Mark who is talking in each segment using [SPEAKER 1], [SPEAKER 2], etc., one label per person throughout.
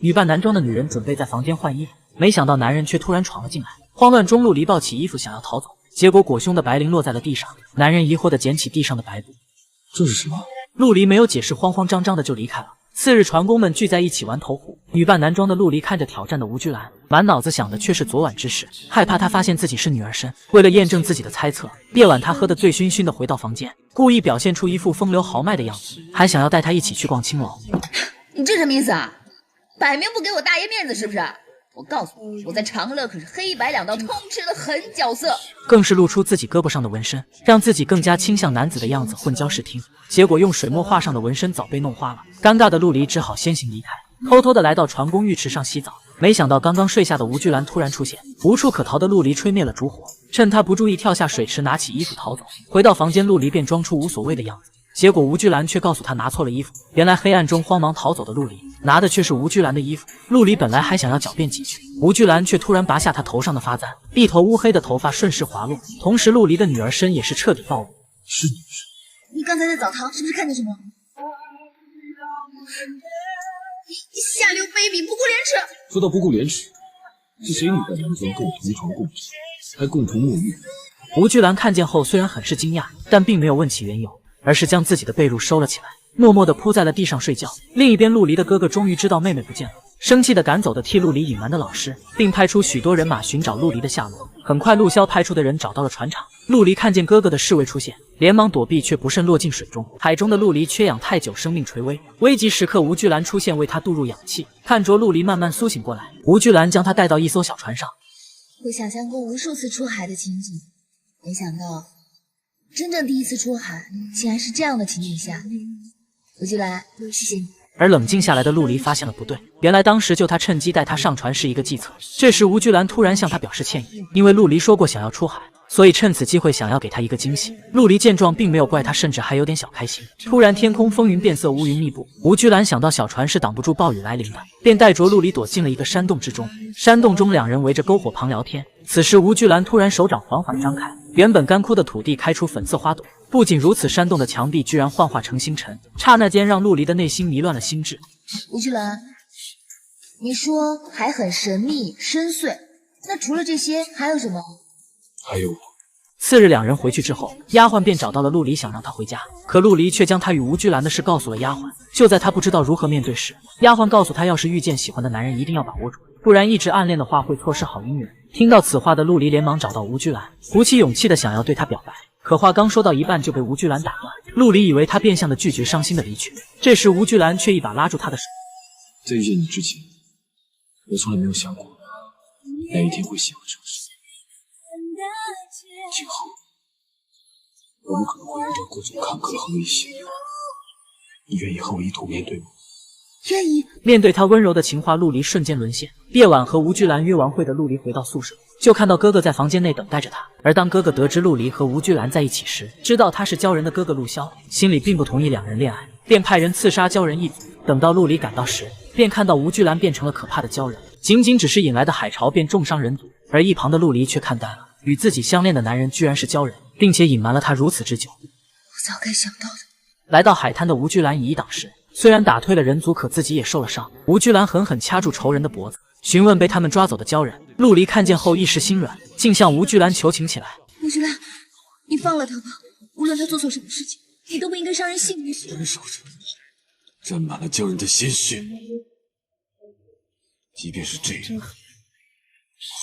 [SPEAKER 1] 女扮男装的女人准备在房间换衣服，没想到男人却突然闯了进来。慌乱中，陆离抱起衣服想要逃走，结果裹胸的白绫落在了地上。男人疑惑地捡起地上的白布，
[SPEAKER 2] 这是什么？
[SPEAKER 1] 陆离没有解释，慌慌张张的就离开了。次日，船工们聚在一起玩投壶。女扮男装的陆离看着挑战的吴居兰，满脑子想的却是昨晚之事，害怕她发现自己是女儿身。为了验证自己的猜测，夜晚他喝得醉醺醺的回到房间，故意表现出一副风流豪迈的样子，还想要带她一起去逛青楼。
[SPEAKER 3] 你这什么意思啊？摆明不给我大爷面子是不是？我告诉你，我在长乐可是黑白两道通吃的狠角色。
[SPEAKER 1] 更是露出自己胳膊上的纹身，让自己更加倾向男子的样子混交视听。结果用水墨画上的纹身早被弄花了，尴尬的陆离只好先行离开，偷偷的来到船工浴池上洗澡。没想到刚刚睡下的吴居兰突然出现，无处可逃的陆离吹灭了烛火，趁他不注意跳下水池，拿起衣服逃走。回到房间，陆离便装出无所谓的样子。结果吴居兰却告诉他拿错了衣服，原来黑暗中慌忙逃走的陆离拿的却是吴居兰的衣服。陆离本来还想要狡辩几句，吴居兰却突然拔下他头上的发簪，一头乌黑的头发顺势滑落，同时陆离的女儿身也是彻底暴露。
[SPEAKER 2] 是你
[SPEAKER 3] 你刚才在澡堂是不是看见什么？你下流卑鄙，不顾廉耻！
[SPEAKER 2] 说到不顾廉耻，是谁女扮男装跟我同床共枕，还共同沐浴？
[SPEAKER 1] 吴居兰看见后虽然很是惊讶，但并没有问起缘由，而是将自己的被褥收了起来，默默地扑在了地上睡觉。另一边，陆离的哥哥终于知道妹妹不见了，生气地赶走了替陆离隐瞒的老师，并派出许多人马寻找陆离的下落。很快，陆骁派出的人找到了船厂。陆离看见哥哥的侍卫出现，连忙躲避，却不慎落进水中。海中的陆离缺氧太久，生命垂危。危急时刻，吴居兰出现，为他渡入氧气。看着陆离慢慢苏醒过来，吴居兰将他带到一艘小船上。
[SPEAKER 3] 我想象过无数次出海的情景，没想到真正第一次出海竟然是这样的情景下。吴居兰，谢谢你。
[SPEAKER 1] 而冷静下来的陆离发现了不对，原来当时救他趁机带他上船是一个计策。这时吴居兰突然向他表示歉意，因为陆离说过想要出海，所以趁此机会想要给他一个惊喜。陆离见状并没有怪他，甚至还有点小开心。突然天空风云变色，乌云密布，吴居兰想到小船是挡不住暴雨来临的，便带着陆离躲进了一个山洞之中。山洞中两人围着篝火旁聊天。此时吴居兰突然手掌缓缓张开，原本干枯的土地开出粉色花朵。不仅如此，山洞的墙壁居然幻化成星辰，刹那间让陆离的内心迷乱了心智。
[SPEAKER 3] 吴居兰，你说海很神秘深邃，那除了这些还有什么？
[SPEAKER 2] 还有我。
[SPEAKER 1] 次日两人回去之后，丫鬟便找到了陆离，想让他回家，可陆离却将他与吴居兰的事告诉了丫鬟。就在他不知道如何面对时，丫鬟告诉他，要是遇见喜欢的男人，一定要把握住，不然一直暗恋的话会错失好姻缘。听到此话的陆离连忙找到吴居兰，鼓起勇气的想要对他表白，可话刚说到一半就被吴居兰打断。陆离以为他变相的拒绝，伤心的离去。这时吴居兰却一把拉住他的手，
[SPEAKER 2] 在遇见你之前，我从来没有想过哪一天会喜欢上谁。今后我们可能会遇到各种坎坷和危险，你愿意和我一同面对吗？
[SPEAKER 3] 愿意。
[SPEAKER 1] 面对他温柔的情话，陆离瞬间沦陷。夜晚和吴居兰约完会的陆离回到宿舍，就看到哥哥在房间内等待着他。而当哥哥得知陆离和吴居兰在一起时，知道他是鲛人的哥哥陆骁，心里并不同意两人恋爱，便派人刺杀鲛人一族。等到陆离赶到时，便看到吴居兰变成了可怕的鲛人，仅仅只是引来的海潮便重伤人族。而一旁的陆离却看淡了，与自己相恋的男人居然是鲛人，并且隐瞒了他如此之久。
[SPEAKER 3] 我早该想到的。
[SPEAKER 1] 来到海滩的吴居兰以一挡十，虽然打退了人族，可自己也受了伤。吴居兰狠狠掐住仇人的脖子，询问被他们抓走的鲛人。陆离看见后一时心软，竟向吴居兰求情起来。
[SPEAKER 3] 吴居兰，你放了他吧，无论他做错什么事情，你都不应该伤人性命。
[SPEAKER 2] 我的手上沾满了鲛人的鲜血，即便是这样，我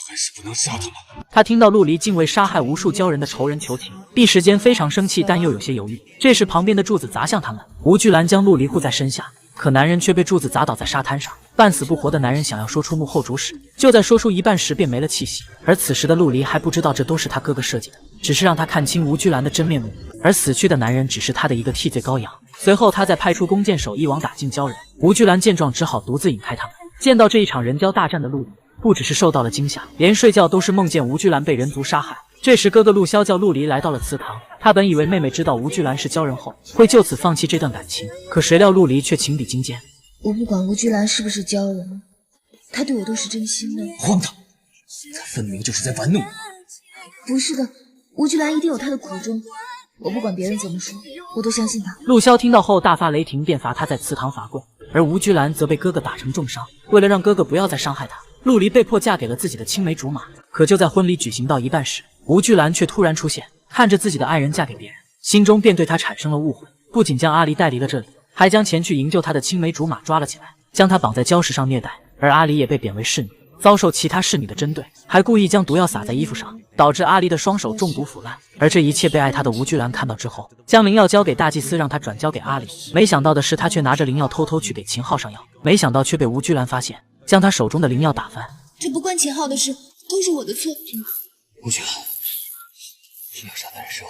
[SPEAKER 2] 还是不能杀他们。
[SPEAKER 1] 他听到陆离竟为杀害无数鲛人的仇人求情，一时间非常生气，但又有些犹豫。这时旁边的柱子砸向他们，吴居兰将陆离护在身下，可男人却被柱子砸倒在沙滩上。半死不活的男人想要说出幕后主使，就在说出一半时便没了气息。而此时的陆离还不知道这都是他哥哥设计的，只是让他看清吴居兰的真面目，而死去的男人只是他的一个替罪羔羊。随后他再派出弓箭手一网打尽鲛人。吴居兰见状只好独自引开他们。见到这一场人交大战的陆离，不只是受到了惊吓，连睡觉都是梦见吴居兰被人族杀害。这时哥哥陆骁叫陆离来到了祠堂，他本以为妹妹知道吴居兰是鲛人后会就此放弃这段感情，可谁料陆离却情比金坚。
[SPEAKER 3] 我不管吴居兰是不是鲛人，他对我都是真心的。
[SPEAKER 2] 荒唐，他分明就是在玩弄我。
[SPEAKER 3] 不是的，吴居兰一定有他的苦衷，我不管别人怎么说，我都相信他。
[SPEAKER 1] 陆萧听到后大发雷霆，便罚他在祠堂罚跪，而吴居兰则被哥哥打成重伤。为了让哥哥不要再伤害她，陆离被迫嫁给了自己的青梅竹马。可就在婚礼举行到一半时，吴居兰却突然出现，看着自己的爱人嫁给别人，心中便对他产生了误会，不仅将阿离带离了这里，还将前去营救他的青梅竹马抓了起来，将他绑在礁石上虐待。而阿离也被贬为侍女，遭受其他侍女的针对，还故意将毒药撒在衣服上，导致阿离的双手中毒腐烂。而这一切被爱他的吴居兰看到之后，将灵药交给大祭司，让他转交给阿离。没想到的是，他却拿着灵药偷偷去给秦昊上药，没想到却被吴居兰发现，将他手中的灵药打翻。
[SPEAKER 3] 这不关秦昊的事，都是我的错。
[SPEAKER 2] 吴居兰，要杀的人是我，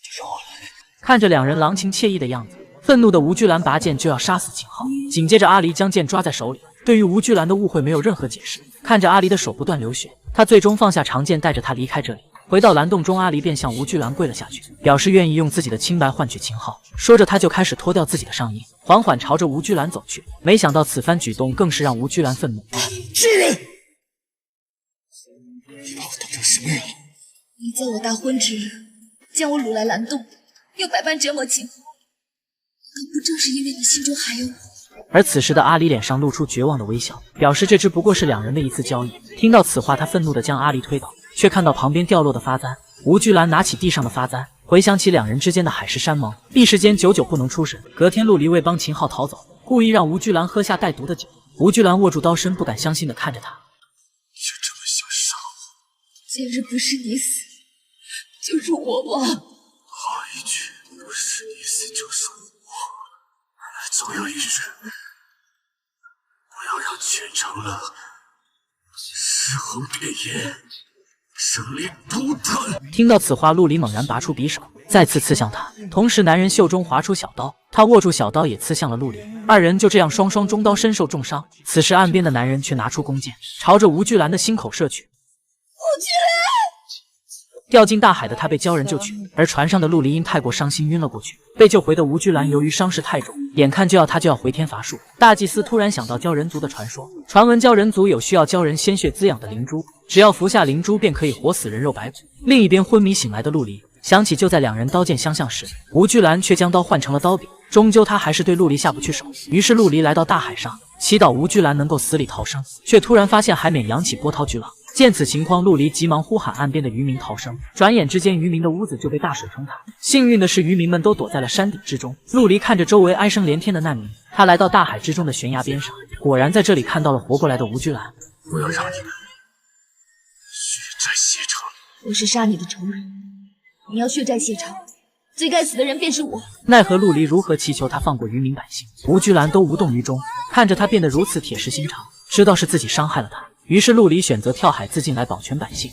[SPEAKER 2] 就是我了。
[SPEAKER 1] 看着两人郎情妾意的样子，愤怒的吴居兰拔剑就要杀死秦昊。紧接着阿离将剑抓在手里，对于吴居兰的误会没有任何解释。看着阿离的手不断流血，他最终放下长剑，带着他离开这里。回到蓝洞中，阿离便向吴居兰跪了下去，表示愿意用自己的清白换取秦昊。说着，他就开始脱掉自己的上衣，缓缓朝着吴居兰走去。没想到此番举动更是让吴居兰愤怒。
[SPEAKER 2] 是人！你把我当成什么人了？
[SPEAKER 3] 你在我大婚之日将我掳来蓝洞，又百般折磨秦昊，可不正是因为你心中还有我？
[SPEAKER 1] 而此时的阿离脸上露出绝望的微笑，表示这只不过是两人的一次交易。听到此话，他愤怒地将阿离推倒，却看到旁边掉落的发簪。吴居兰拿起地上的发簪，回想起两人之间的海誓山盟，一时间久久不能出神。隔天，陆离为帮秦昊逃走，故意让吴居兰喝下带毒的酒。吴居兰握住刀身，不敢相信地看着他。
[SPEAKER 2] 你就这么想杀我？
[SPEAKER 3] 今日不是你死，就是我亡。
[SPEAKER 2] 好一句，不是你死就是我。总有一日，我要让全城了尸横遍野，生灵涂炭。
[SPEAKER 1] 听到此话，陆离猛然拔出匕首，再次刺向他。同时，男人袖中划出小刀，他握住小刀也刺向了陆离。二人就这样双双中刀，身受重伤。此时，岸边的男人却拿出弓箭，朝着吴居兰的心口射去。
[SPEAKER 3] 吴居兰！
[SPEAKER 1] 掉进大海的他被鲛人救取，而船上的陆离因太过伤心晕了过去。被救回的吴居兰由于伤势太重，眼看就要回天乏术。大祭司突然想到鲛人族的传说，传闻鲛人族有需要鲛人鲜血滋养的灵珠，只要服下灵珠便可以活死人肉白骨。另一边昏迷醒来的陆离想起，就在两人刀剑相向时，吴居兰却将刀换成了刀柄。终究他还是对陆离下不去手，于是陆离来到大海上，祈祷吴居兰能够死里逃生，却突然发现海面扬起波涛巨浪。见此情况，陆离急忙呼喊岸边的渔民逃生。转眼之间，渔民的屋子就被大水冲塌。幸运的是，渔民们都躲在了山顶之中。陆离看着周围哀声连天的难民，他来到大海之中的悬崖边上，果然在这里看到了活过来的吴居兰。
[SPEAKER 2] 我要让你们血债血偿。
[SPEAKER 3] 我是杀你的仇人，你要血债血偿，最该死的人便是我。
[SPEAKER 1] 奈何陆离如何祈求他放过渔民百姓，吴居兰都无动于衷。看着他变得如此铁石心肠，知道是自己伤害了他，于是陆离选择跳海自尽来保全百姓。